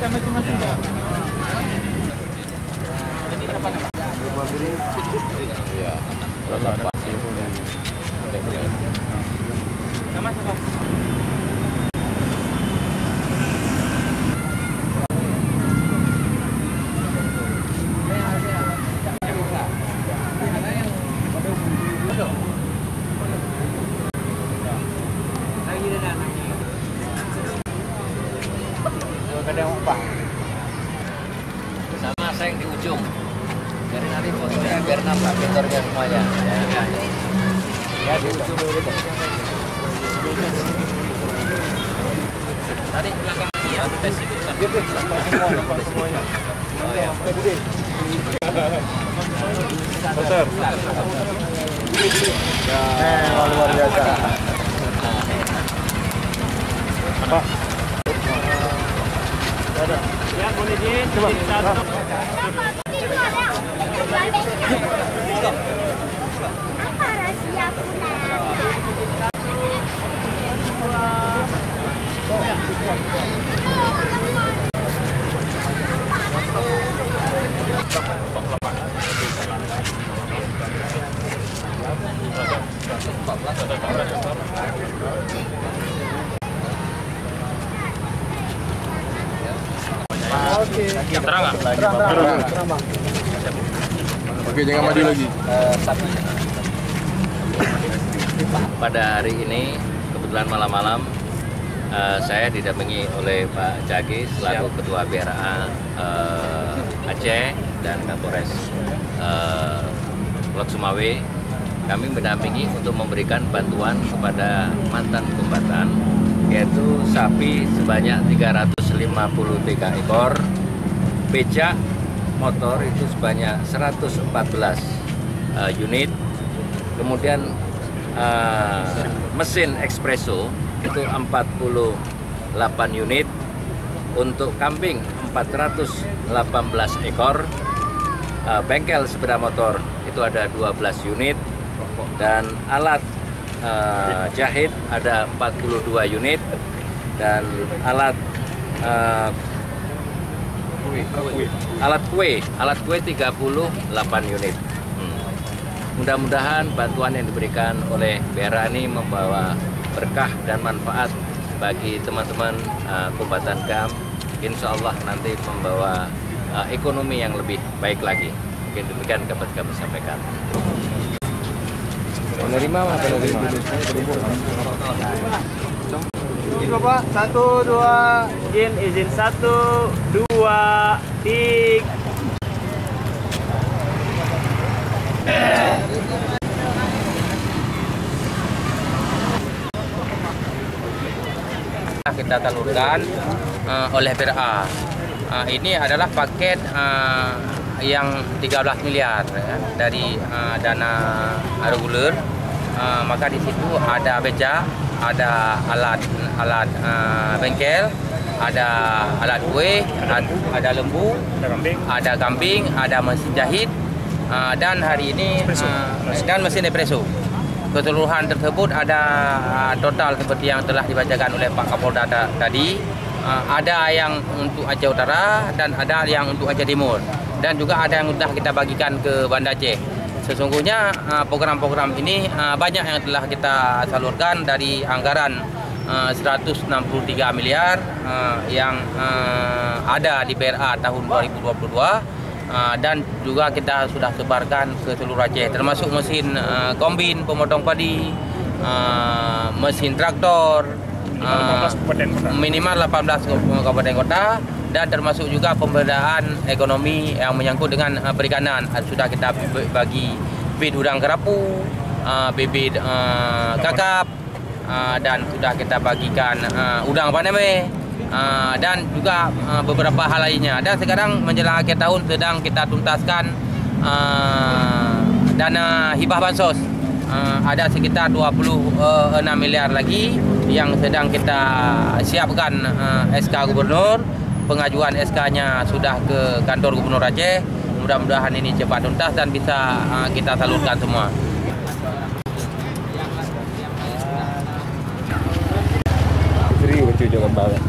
Iya, pasti. Sama saya yang di ujung. Jadi nanti fotonya biar nampak vendornya semuanya. Ya di ujung dulu. Tadi belakang ini ya, tes itu semuanya. Oh ya. Dokter. Luar biasa. Apa? Ya, boleh di satu. Apa rahasia Terang. Oke, jangan maju lagi. Pada hari ini kebetulan malam-malam saya didampingi oleh Pak Jagi selaku Ketua BRA Aceh dan Kapolres Lok Sumawe. Kami mendampingi untuk memberikan bantuan kepada mantan kombatan, yaitu sapi sebanyak 353 ekor, becak motor itu sebanyak 114 unit, kemudian mesin espresso itu 48 unit, untuk kambing 418 ekor, bengkel sepeda motor itu ada 12 unit, dan alat jahit ada 42 unit, dan alat kue 38 unit. Mudah-mudahan bantuan yang diberikan oleh BRA ini membawa berkah dan manfaat bagi teman-teman kombatan GAM. Insya Allah nanti membawa ekonomi yang lebih baik lagi. Mungkin demikian dapat kami sampaikan. Menerima apa menerima? Ini Bapak, 1, 2, izin 1, 2, 3. Kita salurkan oleh BRA. Ini adalah paket yang 13 miliar ya, dari dana reguler. Maka di situ ada becak, ada alat bengkel, ada alat kue, ada lembu, ada kambing, ada mesin jahit, dan hari ini dan mesin espresso. Keseluruhan tersebut ada total seperti yang telah dibacakan oleh Pak Kapolda tadi. Ada yang untuk Aceh Utara dan ada yang untuk Aceh Timur, dan juga ada yang sudah kita bagikan ke Banda Aceh. Sesungguhnya program-program ini banyak yang telah kita salurkan dari anggaran 163 miliar yang ada di BRA tahun 2022, dan juga kita sudah sebarkan ke seluruh Aceh, termasuk mesin kombin pemotong padi, mesin traktor, minimal 18 kabupaten kota, dan termasuk juga pemberdayaan ekonomi yang menyangkut dengan perikanan. Sudah kita bagi bibit udang kerapu, bibit kakap, dan sudah kita bagikan udang paneme, dan juga beberapa hal lainnya. Dan sekarang menjelang akhir tahun sedang kita tuntaskan dana hibah bansos. Ada sekitar 26 miliar lagi yang sedang kita siapkan SK Gubernur. Pengajuan SK-nya sudah ke kantor Gubernur Aceh. Mudah-mudahan ini cepat tuntas dan bisa kita salurkan semua. Serius lucu juga banget.